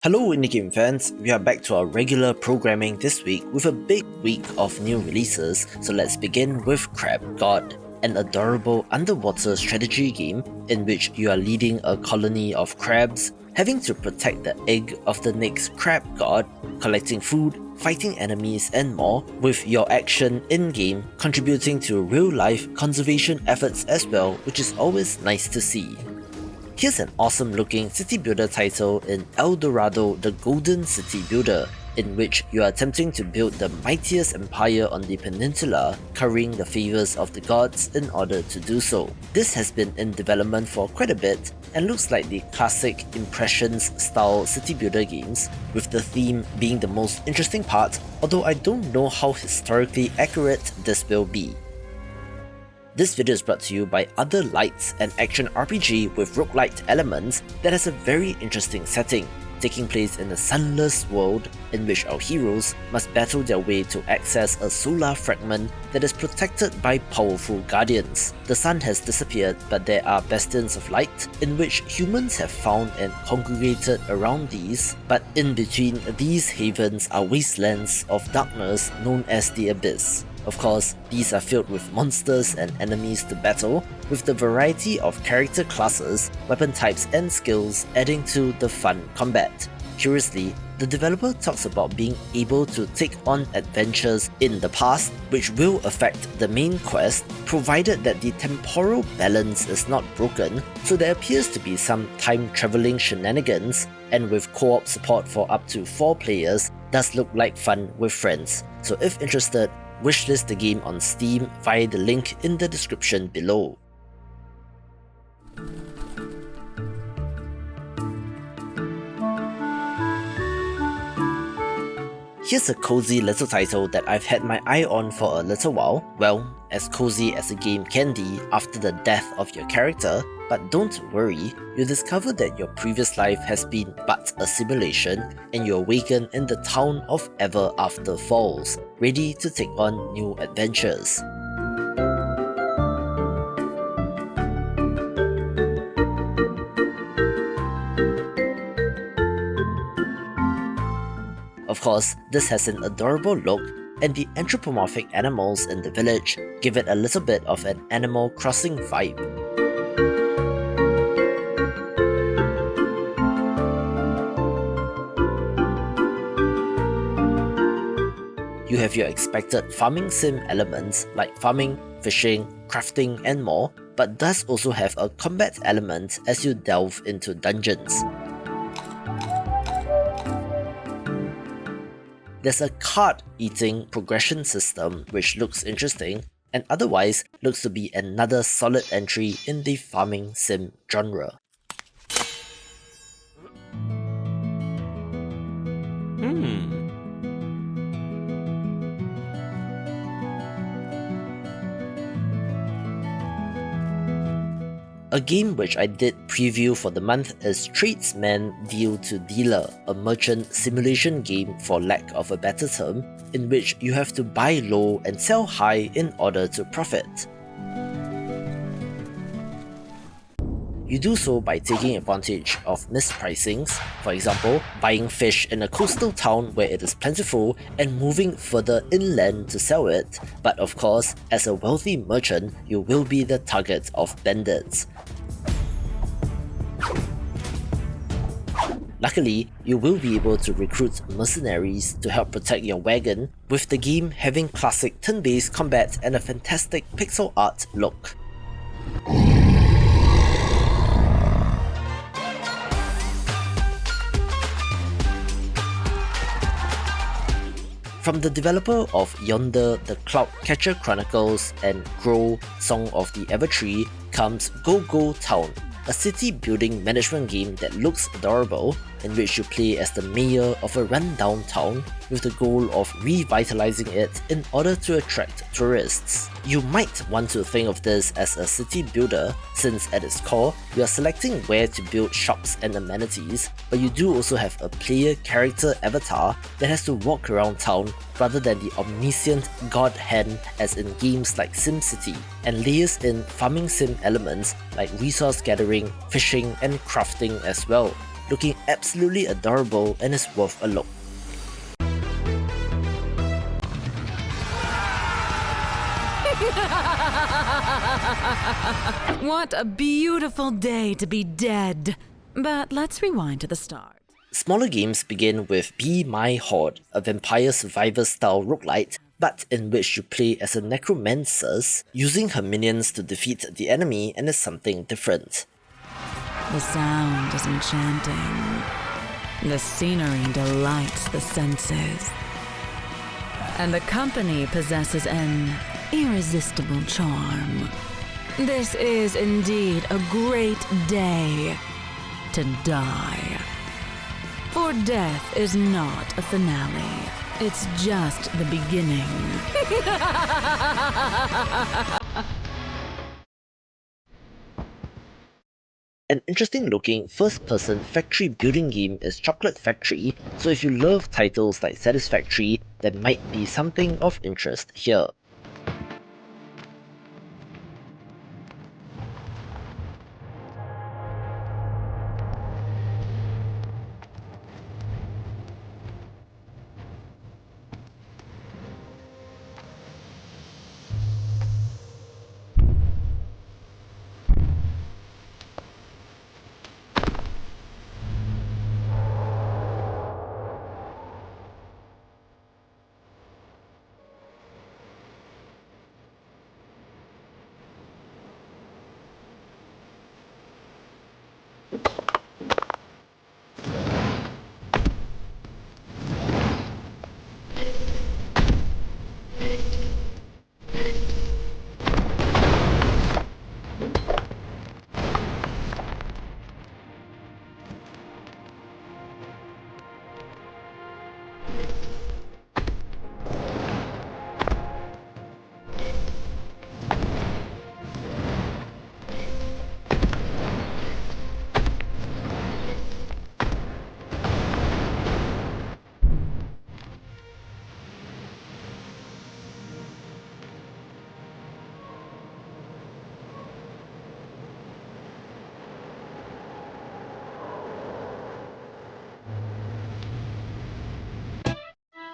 Hello indie game fans, we are back to our regular programming this week with a big week of new releases, so let's begin with Crab God, an adorable underwater strategy game in which you are leading a colony of crabs, having to protect the egg of the next crab god, collecting food, fighting enemies and more, with your action in-game contributing to real-life conservation efforts as well, which is always nice to see. Here's an awesome looking city builder title in Dorado the Golden City Builder, in which you are attempting to build the mightiest empire on the peninsula, currying the favours of the gods in order to do so. This has been in development for quite a bit and looks like the classic Impressions style city builder games, with the theme being the most interesting part, although I don't know how historically accurate this will be. This video is brought to you by Otherlights, an action RPG with roguelite elements that has a very interesting setting, taking place in a sunless world in which our heroes must battle their way to access a solar fragment that is protected by powerful guardians. The sun has disappeared, but there are bastions of light in which humans have found and congregated around these, but in between these havens are wastelands of darkness known as the Abyss. Of course, these are filled with monsters and enemies to battle, with the variety of character classes, weapon types and skills adding to the fun combat. Curiously, the developer talks about being able to take on adventures in the past which will affect the main quest, provided that the temporal balance is not broken, so there appears to be some time-travelling shenanigans, and with co-op support for up to 4 players, does look like fun with friends. So if interested, wishlist the game on Steam via the link in the description below. Here's a cozy little title that I've had my eye on for a little while. Well, as cozy as a game can be after the death of your character, but don't worry, you'll discover that your previous life has been but a simulation, and you awaken in the town of Everafter Falls, ready to take on new adventures. Of course, this has an adorable look, and the anthropomorphic animals in the village give it a little bit of an Animal Crossing vibe. You have your expected farming sim elements like farming, fishing, crafting and more, but does also have a combat element as you delve into dungeons. There's a card-eating progression system which looks interesting, and otherwise looks to be another solid entry in the farming sim genre. A game which I did preview for the month is TRADESMAN Deal to Dealer, a merchant simulation game for lack of a better term, in which you have to buy low and sell high in order to profit. You do so by taking advantage of mispricings, for example, buying fish in a coastal town where it is plentiful and moving further inland to sell it, but of course, as a wealthy merchant, you will be the target of bandits. Luckily, you will be able to recruit mercenaries to help protect your wagon, with the game having classic turn-based combat and a fantastic pixel art look. From the developer of Yonder, the Cloudcatcher Chronicles and Grow, Song of the Evertree, comes Go Go Town, a city building management game that looks adorable, in which you play as the mayor of a rundown town with the goal of revitalizing it in order to attract tourists. You might want to think of this as a city builder, since at its core, you are selecting where to build shops and amenities, but you do also have a player character avatar that has to walk around town rather than the omniscient god hand as in games like SimCity, and layers in farming sim elements like resource gathering, fishing and crafting as well. looking absolutely adorable and is worth a look. What a beautiful day to be dead. But let's rewind to the start. Smaller games begin with Be My Horde, a vampire survivor style roguelite, but in which you play as a necromancer, using her minions to defeat the enemy, and is something different. The sound is enchanting. The scenery delights the senses. And the company possesses an irresistible charm. This is indeed a great day to die. For death is not a finale. It's just the beginning. An interesting looking first-person factory building game is Chocolate Factory, so if you love titles like Satisfactory, there might be something of interest here.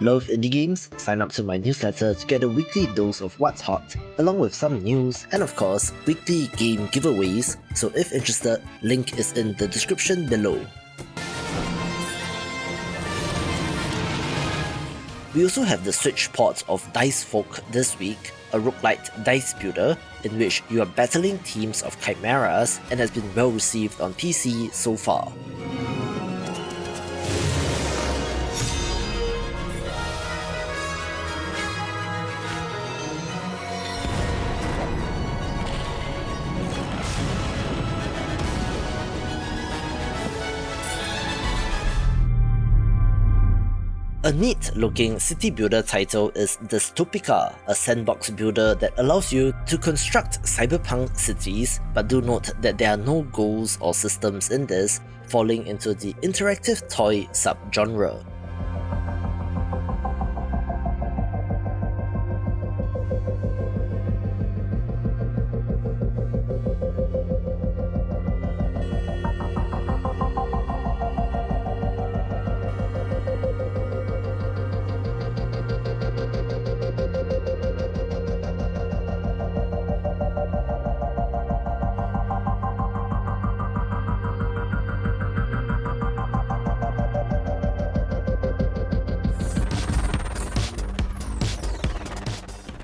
Love indie games? Sign up to my newsletter to get a weekly dose of what's hot, along with some news and of course, weekly game giveaways, so if interested, link is in the description below. We also have the Switch port of Dicefolk this week, a roguelite dice builder in which you are battling teams of chimeras and has been well received on PC so far. A neat looking city builder title is Dystopika, a sandbox builder that allows you to construct cyberpunk cities, but do note that there are no goals or systems in this, falling into the interactive toy subgenre.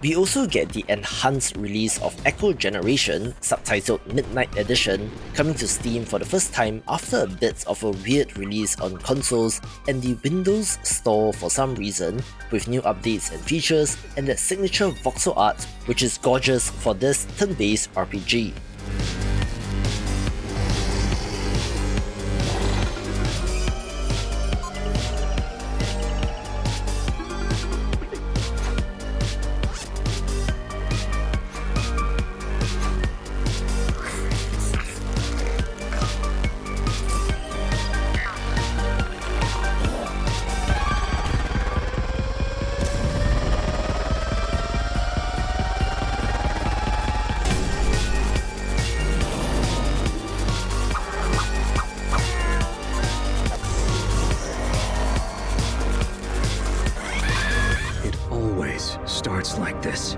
We also get the enhanced release of Echo Generation, subtitled Midnight Edition, coming to Steam for the first time after a bit of a weird release on consoles and the Windows Store for some reason, with new updates and features and that signature voxel art, which is gorgeous for this turn-based RPG. like this.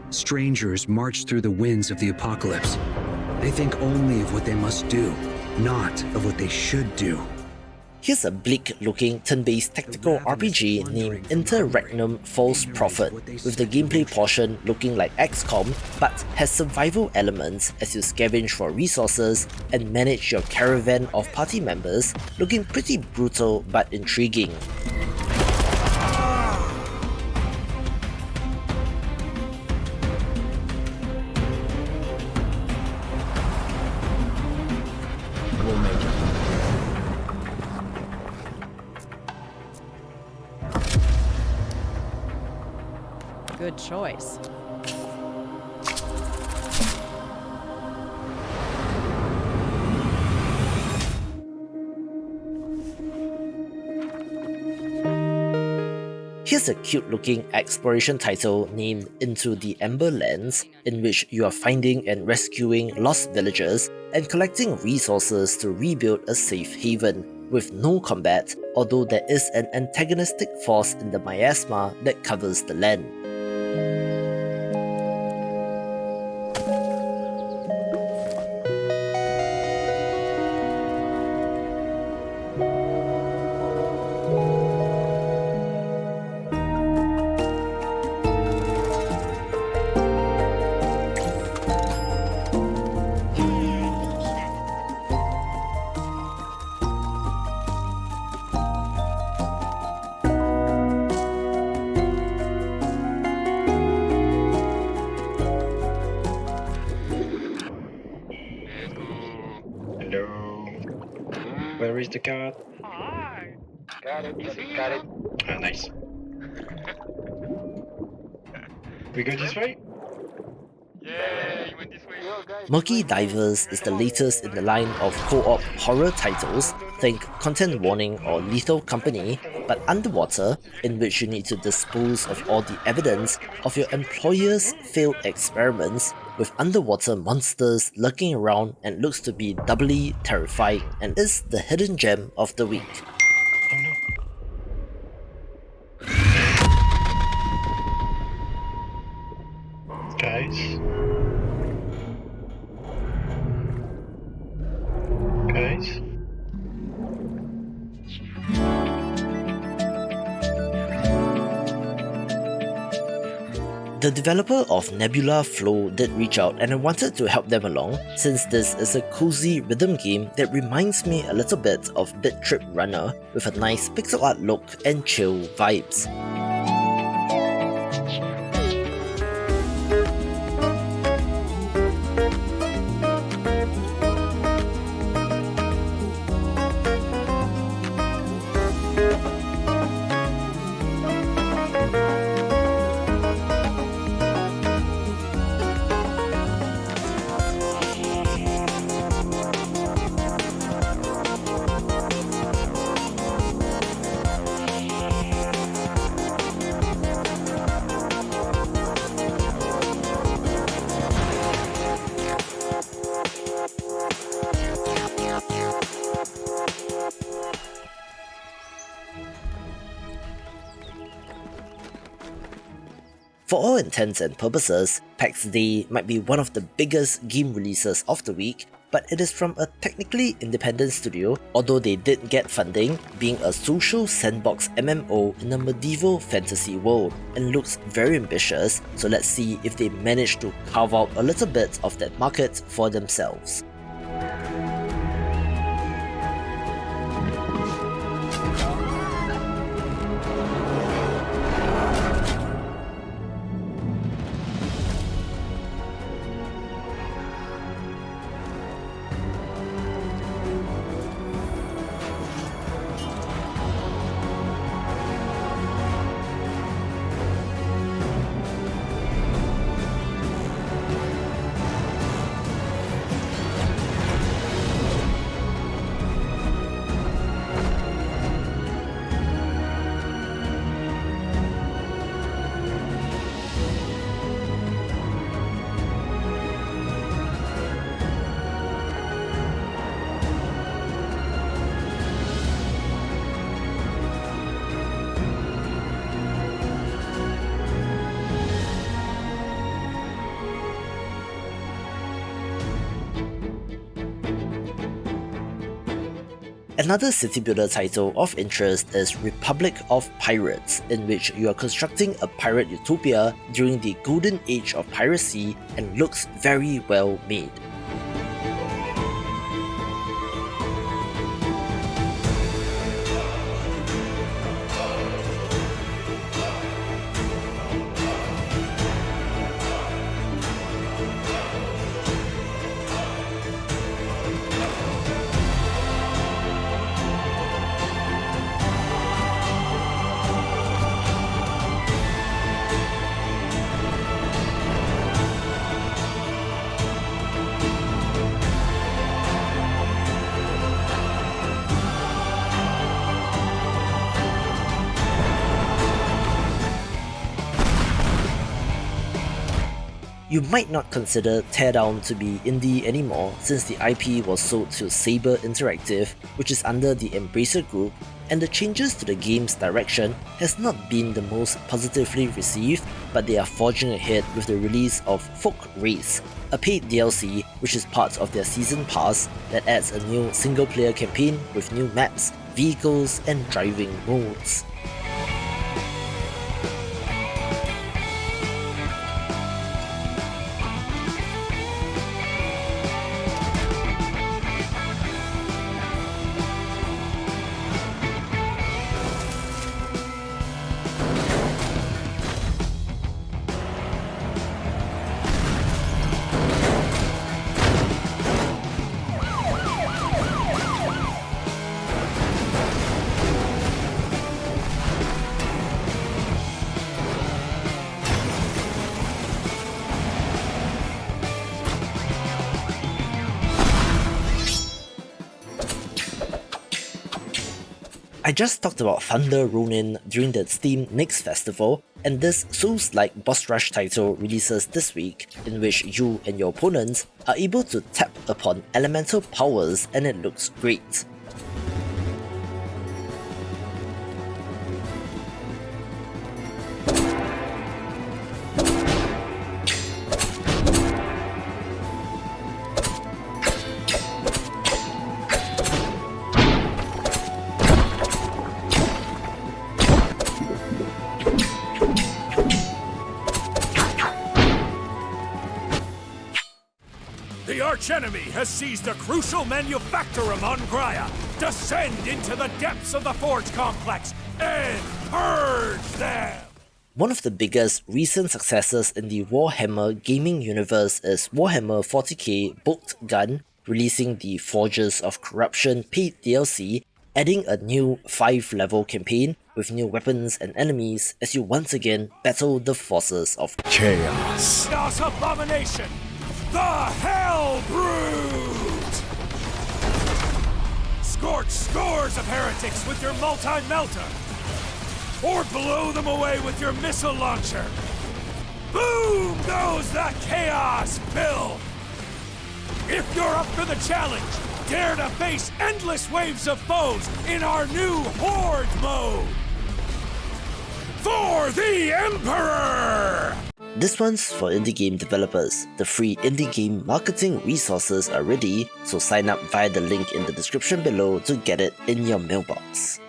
Strangers march through the winds of the apocalypse. They think only of what they must do, not of what they should do. Here's a bleak-looking turn-based tactical RPG named Interregnum False Prophet, with the gameplay portion looking like XCOM, but has survival elements as you scavenge for resources and manage your caravan of party members, looking pretty brutal but intriguing. Good choice. Here's a cute-looking exploration title named Into the Emberlands, in which you are finding and rescuing lost villagers and collecting resources to rebuild a safe haven, with no combat, although there is an antagonistic force in the miasma that covers the land. Where is the card? Hi. Got it. Ah, nice. We go this way? Yeah, you went this way. Murky Divers is the latest in the line of co-op horror titles, think Content Warning or Lethal Company, but underwater, in which you need to dispose of all the evidence of your employer's failed experiments, with underwater monsters lurking around and looks to be doubly terrifying, and is the hidden gem of the week. Oh no. Guys. Guys. The developer of Nebula Flow did reach out, and I wanted to help them along, since this is a cozy rhythm game that reminds me a little bit of Bit Trip Runner, with a nice pixel art look and chill vibes. For all intents and purposes, Pax Dei might be one of the biggest game releases of the week, but it is from a technically independent studio, although they did get funding, being a social sandbox MMO in a medieval fantasy world, and looks very ambitious, so let's see if they manage to carve out a little bit of that market for themselves. Another city builder title of interest is Republic of Pirates, in which you are constructing a pirate utopia during the golden age of piracy and looks very well made. You might not consider Teardown to be indie anymore since the IP was sold to Saber Interactive, which is under the Embracer Group, and the changes to the game's direction has not been the most positively received, but they are forging ahead with the release of Folkrace, a paid DLC which is part of their season pass that adds a new single-player campaign with new maps, vehicles, and driving modes. I just talked about Thunder Ronin during the Steam Next Festival, and this Souls-like boss rush title releases this week, in which you and your opponents are able to tap upon elemental powers and it looks great. The archenemy has seized a crucial manufactorum on Graia. Descend into the depths of the Forge Complex and purge them! One of the biggest recent successes in the Warhammer gaming universe is Warhammer 40k Boltgun, releasing the Forges of Corruption paid DLC, adding a new 5-level campaign with new weapons and enemies as you once again battle the forces of Chaos Abomination! The Hell Brute! Scorch scores of heretics with your multi-melter! Or blow them away with your missile launcher! Boom goes the Chaos Bill! If you're up for the challenge, dare to face endless waves of foes in our new Horde mode! For the Emperor! This one's for indie game developers. The free indie game marketing resources are ready, so sign up via the link in the description below to get it in your mailbox.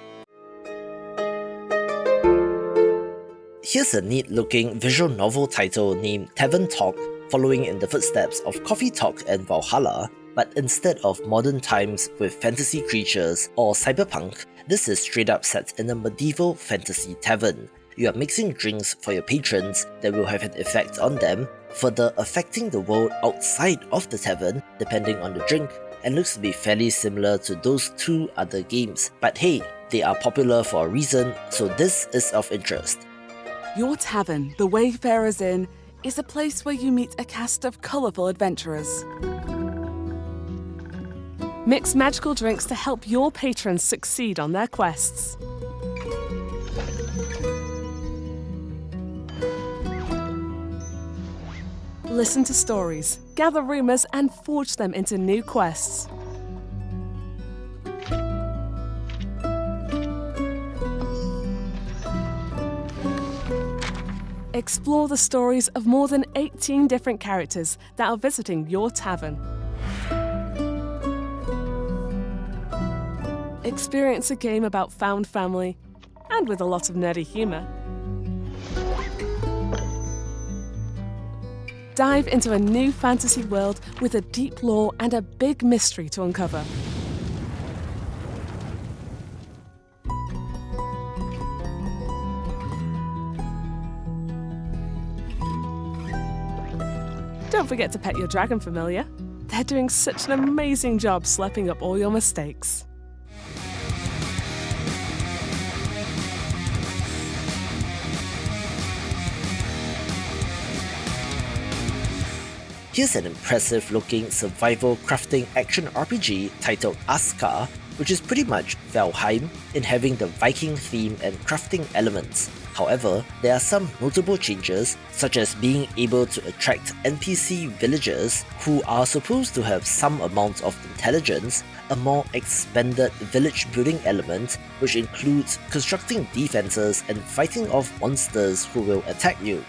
Here's a neat looking visual novel title named Tavern Talk, following in the footsteps of Coffee Talk and Valhalla, but instead of modern times with fantasy creatures or cyberpunk, this is straight up set in a medieval fantasy tavern. You are mixing drinks for your patrons that will have an effect on them, further affecting the world outside of the tavern depending on the drink, and looks to be fairly similar to those two other games. But hey, they are popular for a reason, so this is of interest. Your tavern, the Wayfarer's Inn, is a place where you meet a cast of colourful adventurers. Mix magical drinks to help your patrons succeed on their quests. Listen to stories, gather rumours and forge them into new quests. Explore the stories of more than 18 different characters that are visiting your tavern. experience a game about found family and with a lot of nerdy humour. Dive into a new fantasy world with a deep lore and a big mystery to uncover. Don't forget to pet your dragon familiar. They're doing such an amazing job slapping up all your mistakes. Here's an impressive looking survival crafting action RPG titled Askar, which is pretty much Valheim in having the Viking theme and crafting elements. However, there are some notable changes, such as being able to attract NPC villagers who are supposed to have some amount of intelligence, a more expanded village building element which includes constructing defenses and fighting off monsters who will attack you.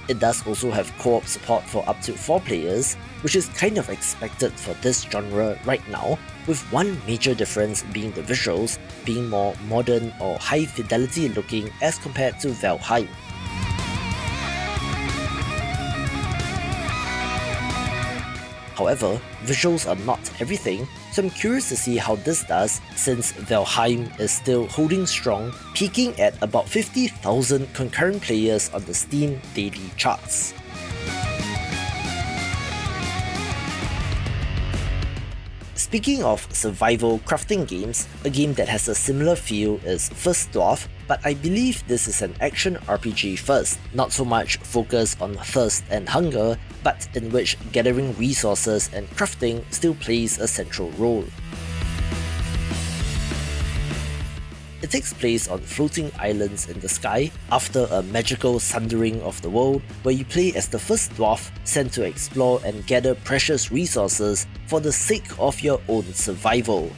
It does also have co-op support for up to 4 players, which is kind of expected for this genre right now, with one major difference being the visuals being more modern or high fidelity looking as compared to Valheim. However, visuals are not everything, so I'm curious to see how this does since Valheim is still holding strong, peaking at about 50,000 concurrent players on the Steam daily charts. Speaking of survival crafting games, a game that has a similar feel is First Dwarf, but I believe this is an action RPG first, not so much focused on thirst and hunger, but in which gathering resources and crafting still plays a central role. It takes place on floating islands in the sky after a magical sundering of the world, where you play as the first dwarf sent to explore and gather precious resources for the sake of your own survival.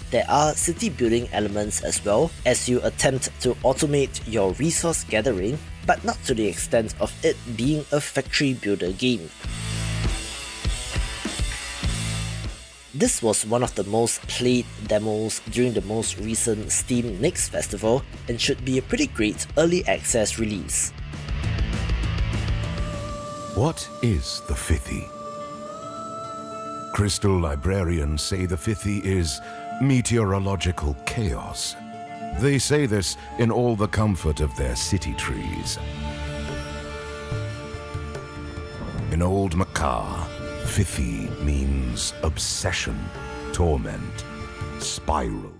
There are city building elements as well, as you attempt to automate your resource gathering, but not to the extent of it being a factory builder game. This was one of the most played demos during the most recent Steam Next Festival and should be a pretty great early access release. What is the Fithy? Crystal librarians say the Fithy is meteorological chaos. They say this in all the comfort of their city trees. In Old Makar, Fithy means obsession, torment, spiral.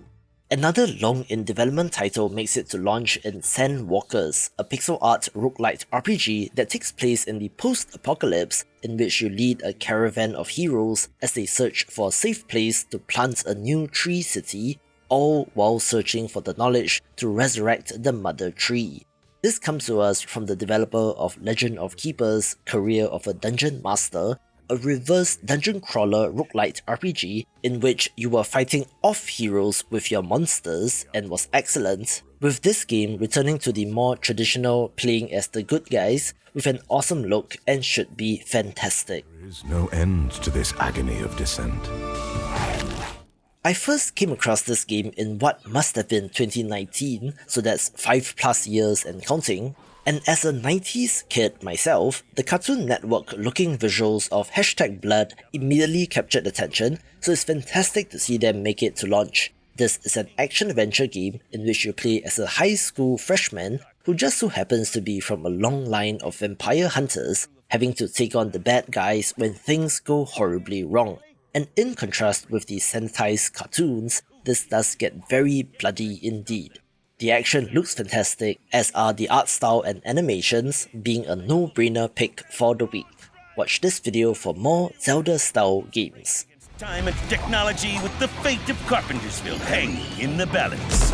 Another long in development title makes it to launch in Sandwalkers, a pixel art roguelite RPG that takes place in the post-apocalypse, in which you lead a caravan of heroes as they search for a safe place to plant a new tree city, all while searching for the knowledge to resurrect the mother tree. This comes to us from the developer of Legend of Keepers, Career of a Dungeon Master, a reverse dungeon crawler roguelite RPG in which you were fighting off heroes with your monsters and was excellent, with this game returning to the more traditional playing as the good guys with an awesome look and should be fantastic. There is no end to this agony of descent. I first came across this game in what must have been 2019, so that's 5+ years and counting. And as a 90s kid myself, the Cartoon Network looking visuals of #Blood immediately captured attention, so it's fantastic to see them make it to launch. This is an action-adventure game in which you play as a high school freshman who just so happens to be from a long line of vampire hunters, having to take on the bad guys when things go horribly wrong. And in contrast with the sanitized cartoons, this does get very bloody indeed. The action looks fantastic, as are the art style and animations, being a no-brainer pick for the week. Watch this video for more Zelda-style games. Time and technology with the fate of Carpentersville hanging in the balance.